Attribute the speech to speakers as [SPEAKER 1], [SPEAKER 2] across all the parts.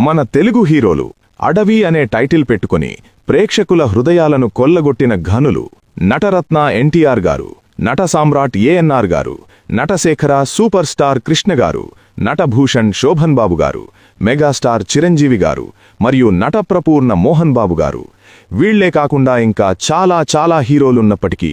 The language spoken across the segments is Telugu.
[SPEAKER 1] మన తెలుగు హీరోలు అడవి అనే టైటిల్ పెట్టుకుని ప్రేక్షకుల హృదయాలను కొల్లగొట్టిన ఘనులు నటరత్న ఎన్టీఆర్ గారు, నట సామ్రాట్ ఏఎన్ఆర్ గారు, నటశేఖర సూపర్ స్టార్ కృష్ణ గారు, నటభూషణ్ శోభన్ బాబు గారు, మెగాస్టార్ చిరంజీవి గారు మరియు నటప్రపూర్ణ మోహన్ బాబు గారు. వీళ్లే కాకుండా ఇంకా చాలా హీరోలున్నప్పటికీ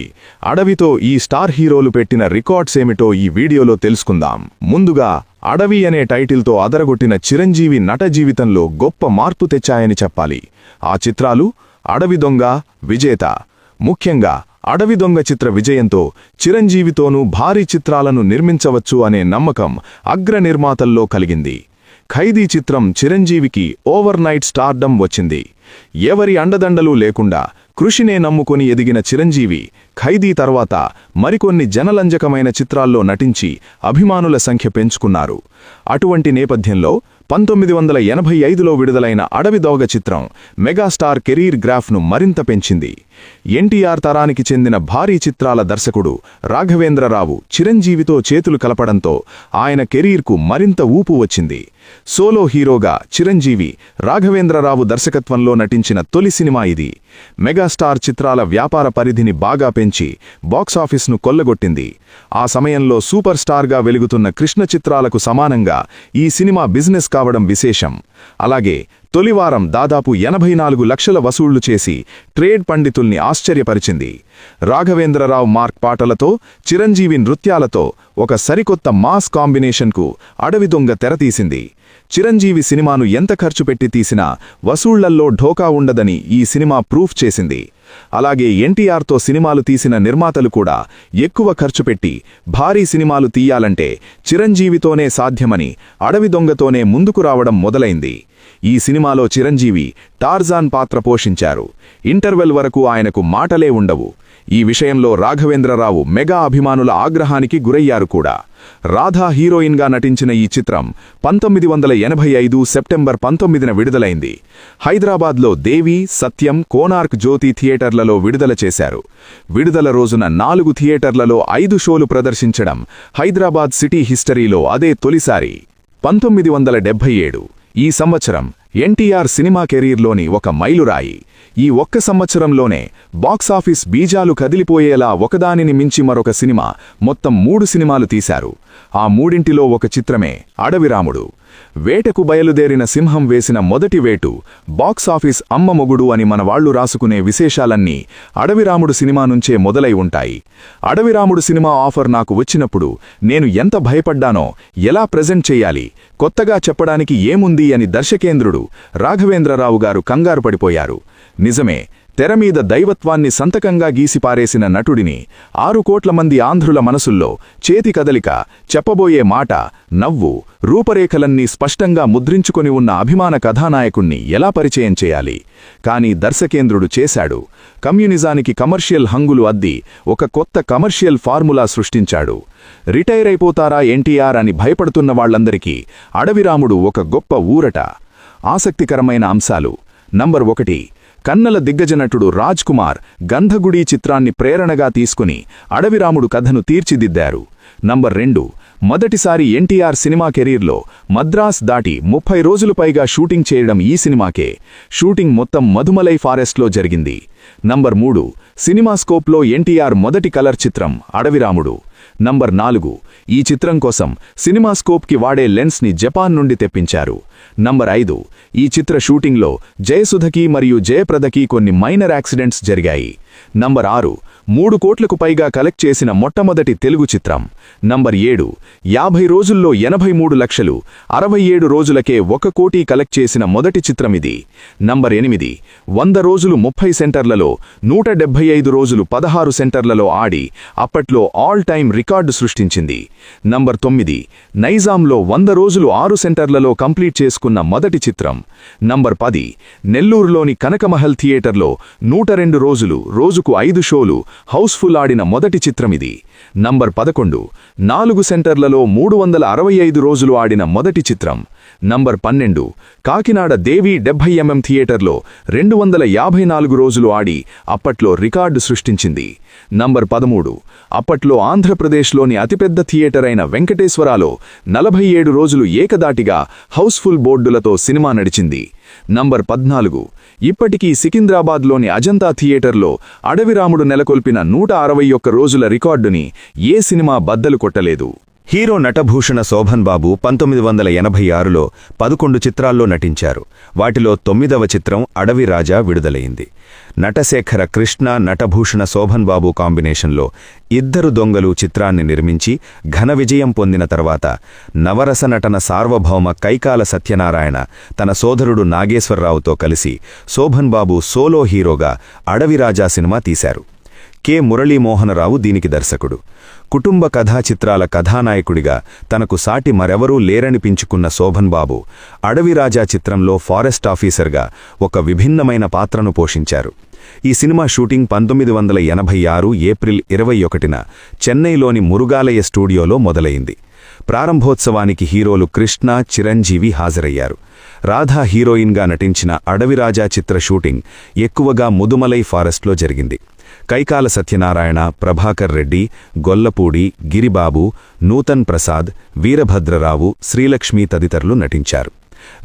[SPEAKER 1] అడవితో ఈ స్టార్ హీరోలు పెట్టిన రికార్డ్స్ ఏమిటో ఈ వీడియోలో తెలుసుకుందాం. ముందుగా అడవి అనే టైటిల్తో అదరగొట్టిన చిరంజీవి నట జీవితంలో గొప్ప మార్పు తెచ్చాయని చెప్పాలి. ఆ చిత్రాలు అడవి దొంగ, విజేత. ముఖ్యంగా అడవి దొంగ చిత్ర విజయంతో చిరంజీవితోనూ భారీ చిత్రాలను నిర్మించవచ్చు అనే నమ్మకం అగ్ర నిర్మాతల్లో కలిగింది. ఖైదీ చిత్రం చిరంజీవికి ఓవర్ నైట్ స్టార్డమ్ వచ్చింది. ఎవరి అండదండలు లేకుండా కృషినే నమ్ముకొని ఎదిగిన చిరంజీవి ఖైదీ తర్వాత మరికొన్ని జనలంజకమైన చిత్రాల్లో నటించి అభిమానుల సంఖ్య పెంచుకున్నారు. అటువంటి నేపథ్యంలో 1985లో విడుదలైన అడవి దొంగ చిత్రం మెగాస్టార్ కెరీర్ గ్రాఫ్ను మరింత పెంచింది. ఎన్టీఆర్ తరానికి చెందిన భారీ చిత్రాల దర్శకుడు రాఘవేంద్రరావు చిరంజీవితో చేతులు కలపడంతో ఆయన కెరీర్కు మరింత ఊపు వచ్చింది. సోలో హీరోగా చిరంజీవి రాఘవేంద్రరావు దర్శకత్వంలో నటించిన తొలి సినిమా ఇది. మెగాస్టార్ చిత్రాల వ్యాపార పరిధిని బాగా పెంచి బాక్సాఫీస్ను కొల్లగొట్టింది. ఆ సమయంలో సూపర్ స్టార్గా వెలుగుతున్న కృష్ణ చిత్రాలకు సమానంగా ఈ సినిమా బిజినెస్ కావడం విశేషం. అలాగే తొలివారం దాదాపు 84 లక్షల వసూళ్లు చేసి ట్రేడ్ పండితుల్ని ఆశ్చర్యపరిచింది. రాఘవేంద్రరావు మార్క్ పాటలతో, చిరంజీవి నృత్యాలతో ఒక సరికొత్త మాస్ కాంబినేషన్కు అడవి దొంగ తెరతీసింది. చిరంజీవి సినిమాను ఎంత ఖర్చు పెట్టి తీసినా వసూళ్లల్లో ఢోకా ఉండదని ఈ సినిమా ప్రూఫ్ చేసింది. అలాగే ఎన్టీఆర్తో సినిమాలు తీసిన నిర్మాతలు కూడా ఎక్కువ ఖర్చు పెట్టి భారీ సినిమాలు తీయాలంటే చిరంజీవితోనే సాధ్యమని అడవి దొంగతోనే ముందుకు రావడం మొదలైంది. ఈ సినిమాలో చిరంజీవి టార్జాన్ పాత్ర పోషించారు. ఇంటర్వెల్ వరకు ఆయనకు మాటలే ఉండవు. ఈ విషయంలో రాఘవేంద్రరావు మెగా అభిమానుల ఆగ్రహానికి గురయ్యారు కూడా. రాధా హీరోయిన్గా నటించిన ఈ చిత్రం 1985 సెప్టెంబర్ 19న విడుదలైంది. హైదరాబాద్లో దేవి, సత్యం, కోనార్క్ జ్యోతి థియేటర్లలో విడుదల చేశారు. విడుదల రోజున 4 థియేటర్లలో 5 షోలు ప్రదర్శించడం హైదరాబాద్ సిటీ హిస్టరీలో అదే తొలిసారి. 1977 ఈ సంవత్సరం ఎన్టీఆర్ సినిమా కెరీర్లోని ఒక మైలురాయి. ఈ ఒక్క సంవత్సరంలోనే బాక్సాఫీస్ బీజాలు కదిలిపోయేలా ఒకదానిని మించి మరొక సినిమా, మొత్తం 3 సినిమాలు తీశారు. ఆ మూడింటిలో ఒక చిత్రమే అడవిరాముడు. వేటకు బయలుదేరిన సింహం వేసిన మొదటి వేటు బాక్సాఫీస్ అమ్మ మొగుడు అని మన వాళ్లు రాసుకునే విశేషాలన్నీ అడవిరాముడు సినిమా నుంచే మొదలై ఉంటాయి. అడవిరాముడు సినిమా ఆఫర్ నాకు వచ్చినప్పుడు నేను ఎంత భయపడ్డానో, ఎలా ప్రెజెంట్ చెయ్యాలి, కొత్తగా చెప్పడానికి ఏముంది అని దర్శకేంద్రుడు రాఘవేంద్రరావు గారు కంగారు పడిపోయారు. నిజమే, తెరమీద దైవత్వాన్ని సంతకంగా గీసిపారేసిన నటుడిని 6 కోట్ల మంది ఆంధ్రుల మనసుల్లో చేతి కదలిక, చెప్పబోయే మాట, నవ్వు, రూపరేఖలన్నీ స్పష్టంగా ముద్రించుకొని ఉన్న అభిమాన కథానాయకుణ్ణి ఎలా పరిచయం చేయాలి? కానీ దర్శకేంద్రుడు చేశాడు. కమ్యూనిజానికి కమర్షియల్ హంగులు అద్ది ఒక కొత్త కమర్షియల్ ఫార్ములా సృష్టించాడు. రిటైర్ అయిపోతారా ఎన్టీఆర్ అని భయపడుతున్న వాళ్లందరికీ అడవిరాముడు ఒక గొప్ప ఊరట. ఆసక్తికరమైన అంశాలు. నంబర్ 1, కన్నల దిగ్గజ నటుడు రాజ్ కుమార్ గంధగుడి చిత్రాన్ని ప్రేరణగా తీసుకుని అడవిరాముడు కథను తీర్చిదిద్దారు. నంబర్ 2, మొదటిసారి ఎన్టీఆర్ సినిమా కెరీర్లో మద్రాస్ దాటి 30 రోజులు పైగా షూటింగ్ చేయడం ఈ సినిమాకే. షూటింగ్ మొత్తం మధుమలై ఫారెస్ట్లో జరిగింది. నంబర్ 3, సినిమాస్కోప్లో ఎన్టీఆర్ మొదటి కలర్ చిత్రం అడవిరాముడు. నంబర్ 4, ఈ చిత్రం కోసం సినిమాస్కోప్కి వాడే లెన్స్ని జపాన్ నుండి తెప్పించారు. నంబర్ 5, ఈ చిత్ర షూటింగ్లో జయసుధకి మరియు జయప్రదకి కొన్ని మైనర్ యాక్సిడెంట్స్ జరిగాయి. నంబర్ 6, 3 కోట్లకు పైగా కలెక్ట్ చేసిన మొట్టమొదటి తెలుగు చిత్రం. నంబర్ 7, 50 రోజుల్లో 83 లక్షలు, 67 రోజులకే 1 కోటి కలెక్ట్ చేసిన మొదటి చిత్రమిది. నంబర్ 8, 100 రోజులు 30 సెంటర్లలో, 175 రోజులు 16 సెంటర్లలో ఆడి అప్పట్లో ఆల్ టైమ్ రికార్డు సృష్టించింది. నంబర్ 9, నైజాంలో 100 రోజులు 6 సెంటర్లలో కంప్లీట్ చేసుకున్న మొదటి చిత్రం. నంబర్ 10, నెల్లూరులోని కనకమహల్ థియేటర్లో 102 రోజులు, రోజుకు 5 షోలు హౌస్ఫుల్ ఆడిన మొదటి చిత్రమిది. నంబర్ 11, 4 సెంటర్లలో 365 రోజులు ఆడిన మొదటి చిత్రం. నంబర్ 12, కాకినాడ దేవి 70mm థియేటర్లో 254 రోజులు ఆడి అప్పట్లో రికార్డు సృష్టించింది. నంబర్ 13, అప్పట్లో ఆంధ్రప్రదేశ్లోని అతిపెద్ద థియేటర్ అయిన వెంకటేశ్వరాలో 47 రోజులు ఏకదాటిగా హౌస్ఫుల్ బోర్డులతో సినిమా నడిచింది. నంబర్ 14. ఇప్పటికీ సికింద్రాబాద్లోని అజంతా థియేటర్లో అడవిరాముడు నెలకొల్పిన 161 రోజుల రికార్డుని ఏ సినిమా బద్దలు కొట్టలేదు.
[SPEAKER 2] హీరో నటభూషణ శోభన్ బాబు 1986లో 11 చిత్రాల్లో నటించారు. వాటిలో 9వ చిత్రం అడవి రాజా విడుదలైంది. నటశేఖర కృష్ణ నటభూషణ శోభన్ బాబు కాంబినేషన్లో ఇద్దరు దొంగలు చిత్రాన్ని నిర్మించి ఘన విజయం పొందిన తర్వాత నవరస నటన సార్వభౌమ కైకాల సత్యనారాయణ తన సోదరుడు నాగేశ్వరరావుతో కలిసి శోభన్ బాబు సోలో హీరోగా అడవిరాజా సినిమా తీశారు. కె మురళీమోహనరావు దీనికి దర్శకుడు. కుటుంబ కథా చిత్రాల కథానాయకుడిగా తనకు సాటి మరెవరూ లేరనిపించుకున్న శోభన్ బాబు అడవిరాజా చిత్రంలో ఫారెస్ట్ ఆఫీసర్గా ఒక విభిన్నమైన పాత్రను పోషించారు. ఈ సినిమా షూటింగ్ 1986 ఏప్రిల్ 21న చెన్నైలోని మురుగాలయ స్టూడియోలో మొదలైంది. ప్రారంభోత్సవానికి హీరోలు కృష్ణ, చిరంజీవి హాజరయ్యారు. రాధా హీరోయిన్గా నటించిన అడవిరాజా చిత్ర షూటింగ్ ఎక్కువగా ముదుమలై ఫారెస్ట్లో జరిగింది. కైకాల సత్యనారాయణ, ప్రభాకర్ రెడ్డి, గొల్లపూడి, గిరిబాబు, నూతన్ ప్రసాద్, వీరభద్రరావు, శ్రీలక్ష్మి తదితరులు నటించారు.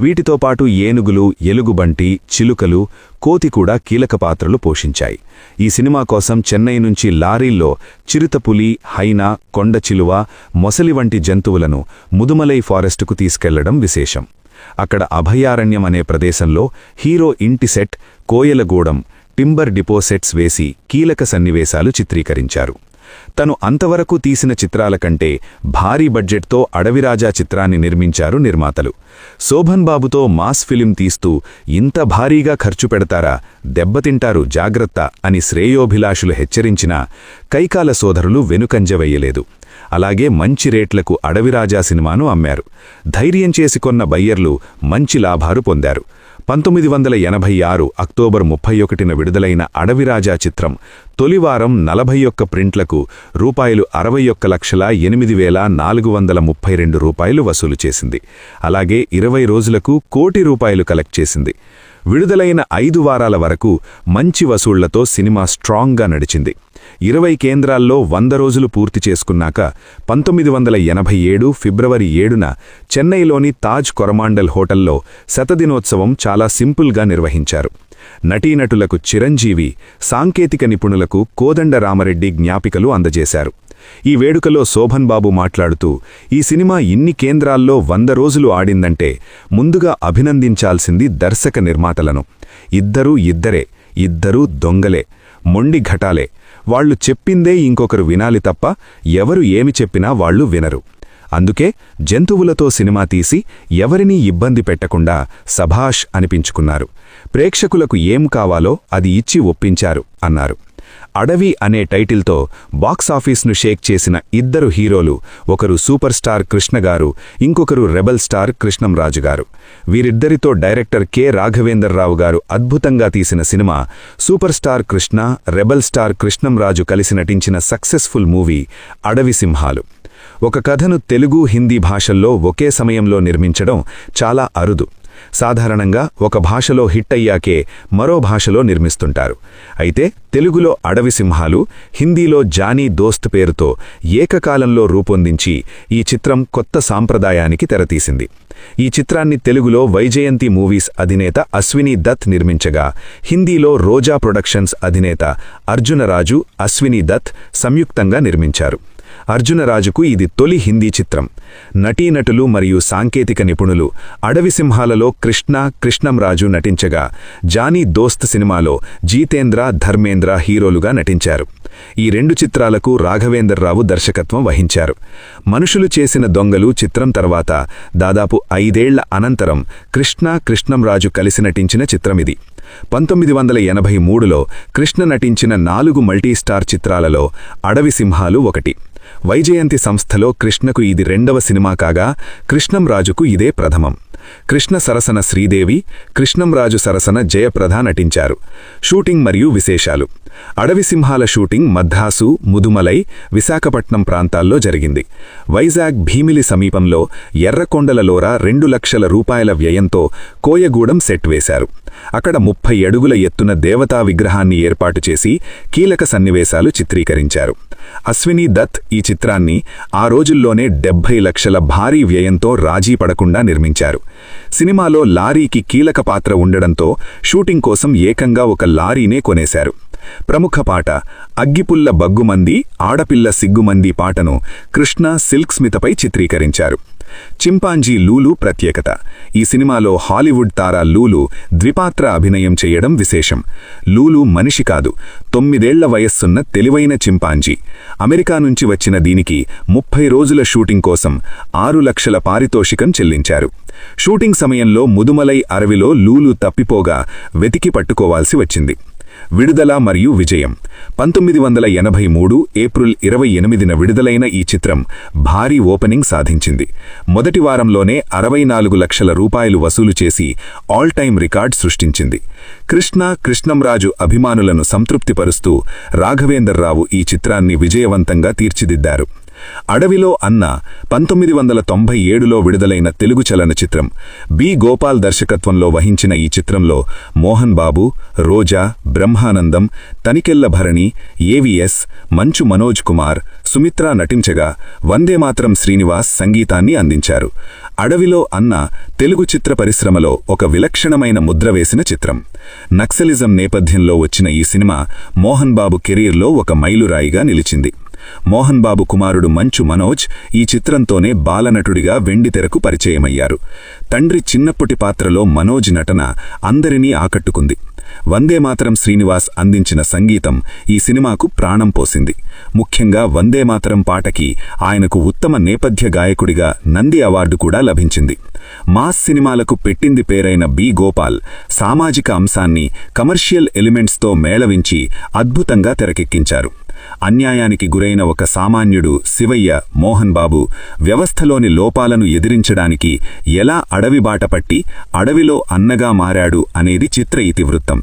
[SPEAKER 2] వీటితో పాటు ఏనుగులు, ఎలుగుబంటి, చిలుకలు, కోతి కూడా కీలక పాత్రలు పోషించాయి. ఈ సినిమా కోసం చెన్నై నుంచి లారీల్లో చిరుతపులి, హైనా, కొండచిలువ, మొసలి వంటి జంతువులను ముదుమలై ఫారెస్టుకు తీసుకెళ్లడం విశేషం. అక్కడ అభయారణ్యం అనే ప్రదేశంలో హీరో ఇంటి సెట్, కోయలగూడెం, టింబర్ డిపోసెట్స్ వేసి కీలక సన్నివేశాలు చిత్రీకరించారు. తను అంతవరకు తీసిన చిత్రాల కంటే భారీ బడ్జెట్తో అడవిరాజా చిత్రాన్ని నిర్మించారు నిర్మాతలు. శోభన్ బాబుతో మాస్ ఫిలిం తీస్తూ ఇంత భారీగా ఖర్చు పెడతారా, దెబ్బతింటారు జాగ్రత్త అని శ్రేయోభిలాషులు హెచ్చరించినా కైకాల సోదరులు వెనుకంజ వెయ్యలేదు. అలాగే మంచి రేట్లకు అడవిరాజా సినిమాను అమ్మారు. ధైర్యం చేసి కొన్న బయ్యర్లు మంచి లాభాలు పొందారు. 1986 అక్టోబర్ 31న విడుదలైన అడవిరాజా చిత్రం తొలివారం 41 ప్రింట్లకు ₹61,08,432 వసూలు చేసింది. అలాగే 20 రోజులకు ₹1 కోటి కలెక్ట్ చేసింది. విడుదలైన 5 వారాల వరకు మంచి వసూళ్లతో సినిమా స్ట్రాంగ్గా నడిచింది. 20 కేంద్రాల్లో 100 రోజులు పూర్తి చేసుకున్నాక 1987 ఫిబ్రవరి 7న చెన్నైలోని తాజ్ కొరమాండల్ హోటల్లో శతదినోత్సవం చాలా సింపుల్గా నిర్వహించారు. నటీనటులకు చిరంజీవి, సాంకేతిక నిపుణులకు కోదండ రామరెడ్డి జ్ఞాపికలు అందజేశారు. ఈ వేడుకలో శోభన్ బాబు మాట్లాడుతూ, ఈ సినిమా ఇన్ని కేంద్రాల్లో 100 రోజులు ఆడిందంటే ముందుగా అభినందించాల్సింది దర్శక నిర్మాతలను. ఇద్దరూ దొంగలే, మొండి ఘటాలే. వాళ్లు చెప్పిందే ఇంకొకరు వినాలి తప్ప ఎవరు ఏమి చెప్పినా వాళ్లు వినరు. అందుకే జంతువులతో సినిమా తీసి ఎవరినీ ఇబ్బంది పెట్టకుండా సభాష్ అనిపించుకున్నారు. ప్రేక్షకులకు ఏం కావాలో అది ఇచ్చి ఒప్పించారు అన్నారు. అడవి అనే టైటిల్తో బాక్సాఫీస్ను షేక్ చేసిన ఇద్దరు హీరోలు, ఒకరు సూపర్ స్టార్ కృష్ణగారు, ఇంకొకరు రెబల్ స్టార్ కృష్ణంరాజు గారు. వీరిద్దరితో డైరెక్టర్ కె రాఘవేంద్రరావు గారు అద్భుతంగా తీసిన cinema super star Krishna, rebel star Krishnam Raju కలిసి నటించిన సక్సెస్ఫుల్ మూవీ అడవి సింహాలు. ఒక కథను తెలుగు, హిందీ భాషల్లో ఒకే సమయంలో నిర్మించడం చాలా అరుదు. సాధారణంగా ఒక భాషలో హిట్ అయ్యాకే మరో భాషలో నిర్మిస్తుంటారు. అయితే తెలుగులో అడవి సింహాలు, హిందీలో జానీ దోస్త్ పేరుతో ఏకకాలంలో రూపొందించి ఈ చిత్రం కొత్త సాంప్రదాయానికి తెరతీసింది. ఈ చిత్రాన్ని తెలుగులో వైజయంతి మూవీస్ అధినేత అశ్విని దత్ నిర్మించగా, హిందీలో రోజా ప్రొడక్షన్స్ అధినేత అర్జునరాజు, అశ్విని దత్ సంయుక్తంగా నిర్మించారు. అర్జునరాజుకు ఇది తొలి హిందీ చిత్రం. నటీనటులు మరియు సాంకేతిక నిపుణులు అడవి సింహాలలో కృష్ణ, కృష్ణంరాజు నటించగా, జానీ దోస్త్ సినిమాలో జీతేంద్ర, ధర్మేంద్ర హీరోలుగా నటించారు. ఈ 2 చిత్రాలకు రాఘవేంద్రరావు దర్శకత్వం వహించారు. మనుషులు చేసిన దొంగలు చిత్రం తర్వాత దాదాపు 5 ఏళ్ల అనంతరం కృష్ణ, కృష్ణంరాజు కలిసి నటించిన చిత్రమిది. 1983లో కృష్ణ నటించిన 4 మల్టీస్టార్ చిత్రాలలో అడవి సింహాలు ఒకటి. వైజయంతి సంస్థలో కృష్ణకు ఇది 2వ సినిమా కాగా, కృష్ణంరాజుకు ఇదే ప్రథమం.
[SPEAKER 3] కృష్ణ సరసన శ్రీదేవి, కృష్ణంరాజు సరసన జయప్రద నటించారు. షూటింగ్ మరియు విశేషాలు: అడవి సింహాల షూటింగ్ మద్రాసు, ముదుమలై, విశాఖపట్నం ప్రాంతాల్లో జరిగింది. వైజాగ్ భీమిలి సమీపంలో ఎర్రకొండలలోర 2 లక్షల రూపాయల వ్యయంతో కోయగూడెం సెట్ వేశారు. అక్కడ 30 అడుగుల ఎత్తున దేవతా విగ్రహాన్ని ఏర్పాటు చేసి కీలక సన్నివేశాలు చిత్రీకరించారు. అశ్విని దత్ ఈ చిత్రాన్ని ఆ రోజుల్లోనే 70 లక్షల భారీ వ్యయంతో రాజీ పడకుండా నిర్మించారు. సినిమాలో లారీకి కీలక పాత్ర ఉండడంతో షూటింగ్ కోసం ఏకంగా ఒక లారీనే కొనేశారు. ప్రముఖ పాట అగ్గిపుల్ల బగ్గుమంది ఆడపిల్ల సిగ్గుమంది పాటను కృష్ణ సిల్క్ స్మితపై చిత్రీకరించారు. చింపాంజీ లూలు ప్రత్యేకత: ఈ సినిమాలో హాలీవుడ్ తార లూలు ద్విపాత్ర అభినయం చేయడం విశేషం. లూలు మనిషి కాదు, 9 ఏళ్ల వయస్సున్న తెలివైన చింపాంజీ. అమెరికా నుంచి వచ్చిన దీనికి 30 రోజుల షూటింగ్ కోసం 6 లక్షల పారితోషికం చెల్లించారు. షూటింగ్ సమయంలో ముదుమలై అరవిలో లూలు తప్పిపోగా వెతికి పట్టుకోవాల్సి వచ్చింది. విడుదల మరియు విజయం: 1983 ఏప్రిల్ 28న విడుదలైన ఈ చిత్రం భారీ ఓపెనింగ్ సాధించింది. మొదటి వారంలోనే 64 లక్షల రూపాయలు వసూలు చేసి ఆల్ టైమ్ రికార్డ్ సృష్టించింది. కృష్ణంరాజు అభిమానులను సంతృప్తిపరుస్తూ రాఘవేందర్రావు ఈ చిత్రాన్ని విజయవంతంగా తీర్చిదిద్దారు. అడవిలో అన్న 1997లో విడుదలైన తెలుగు చలనచిత్రం. బి. గోపాల్ దర్శకత్వంలో వహించిన ఈ చిత్రంలో మోహన్ బాబు, రోజా, బ్రహ్మానందం, తనికెళ్ల భరణి, ఏవిఎస్, మంచు మనోజ్ కుమార్, సుమిత్ర నటించగా వందేమాతరం శ్రీనివాస్ సంగీతాన్ని అందించారు. అడవిలో అన్న తెలుగు చిత్ర పరిశ్రమలో ఒక విలక్షణమైన ముద్ర వేసిన చిత్రం. నక్సలిజం నేపథ్యంలో వచ్చిన ఈ సినిమా మోహన్ బాబు కెరీర్లో ఒక మైలురాయిగా నిలిచింది. మోహన్ బాబు కుమారుడు మంచు మనోజ్ ఈ చిత్రంతోనే బాలనటుడిగా వెండితెరకు పరిచయమయ్యారు. తండ్రి చిన్నప్పటి పాత్రలో మనోజ్ నటన అందరినీ ఆకట్టుకుంది. వందేమాతరం శ్రీనివాస్ అందించిన సంగీతం ఈ సినిమాకు ప్రాణం పోసింది. ముఖ్యంగా వందేమాతరం పాటకి ఆయనకు ఉత్తమ నేపథ్య గాయకుడిగా నంది అవార్డు కూడా లభించింది. మాస్ సినిమాలకు పెట్టింది పేరైన బి. గోపాల్ సామాజిక అంశాన్ని కమర్షియల్ ఎలిమెంట్స్తో మేళవించి అద్భుతంగా తెరకెక్కించారు. అన్యాయానికి గురైన ఒక సామాన్యుడు శివయ్య మోహన్ బాబు వ్యవస్థలోని లోపాలను ఎదిరించడానికి ఎలా అడవి బాట పట్టి అడవిలో అన్నగా మారాడు అనేది చిత్ర ఇతివృత్తం.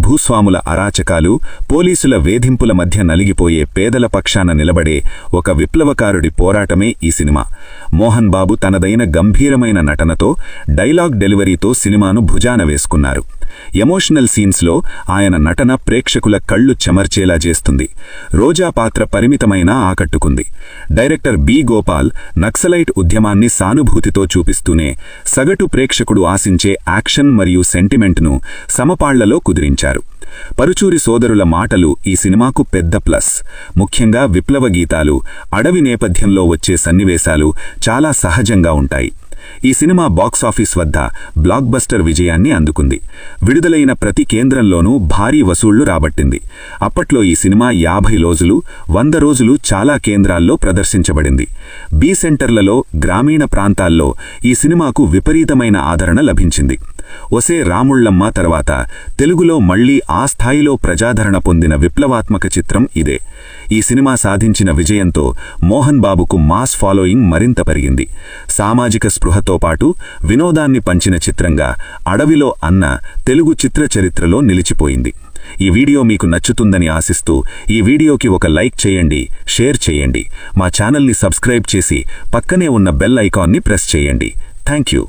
[SPEAKER 3] భూస్వాముల అరాచకాలు, పోలీసుల వేధింపుల మధ్య నలిగిపోయే పేదల పక్షాన నిలబడే ఒక విప్లవకారుడి పోరాటమే ఈ సినిమా. మోహన్ బాబు తనదైన గంభీరమైన నటనతో, డైలాగ్ డెలివరీతో సినిమాను భుజాన వేసుకున్నారు. ఎమోషనల్ సీన్స్లో ఆయన నటన ప్రేక్షకుల కళ్ళు చెమర్చేలా చేస్తుంది. రోజా పాత్ర పరిమితమైనా ఆకట్టుకుంది. Director B. గోపాల్ నక్సలైట్ ఉద్యమాన్ని సానుభూతితో చూపిస్తూనే సగటు ప్రేక్షకుడు ఆశించే యాక్షన్ మరియు సెంటిమెంట్ను సమపాళ్లలో కుదిరించారు. పరుచూరి సోదరుల మాటలు ఈ సినిమాకు పెద్ద ప్లస్. ముఖ్యంగా విప్లవ గీతాలు, అడవి నేపథ్యంలో వచ్చే సన్నివేశాలు చాలా సహజంగా ఉంటాయి. ఈ సినిమా బాక్సాఫీస్ వద్ద బ్లాక్ బస్టర్ విజయాన్ని అందుకుంది. విడుదలైన ప్రతి కేంద్రంలోనూ భారీ వసూళ్లు రాబట్టింది. అప్పట్లో ఈ సినిమా 50 రోజులు, 100 రోజులు చాలా కేంద్రాల్లో ప్రదర్శించబడింది. బి సెంటర్లలో, గ్రామీణ ప్రాంతాల్లో ఈ సినిమాకు విపరీతమైన ఆదరణ లభించింది. ఒసే రాముళ్ళమ్మ తర్వాత తెలుగులో మళ్లీ ఆ స్థాయిలో ప్రజాదరణ పొందిన విప్లవాత్మక చిత్రం ఇదే. ఈ సినిమా సాధించిన విజయంతో మోహన్ బాబుకు మాస్ ఫాలోయింగ్ మరింత పెరిగింది. సామాజిక స్పృహతో పాటు వినోదాన్ని పంచిన చిత్రంగా అడవిలో అన్న తెలుగు చిత్ర చరిత్రలో నిలిచిపోయింది. ఈ వీడియో మీకు నచ్చుతుందని ఆశిస్తూ ఈ వీడియోకి ఒక లైక్ చేయండి, షేర్ చేయండి. మా ఛానల్ని సబ్స్క్రైబ్ చేసి పక్కనే ఉన్న బెల్ ఐకాన్ని ప్రెస్ చేయండి. Thank you.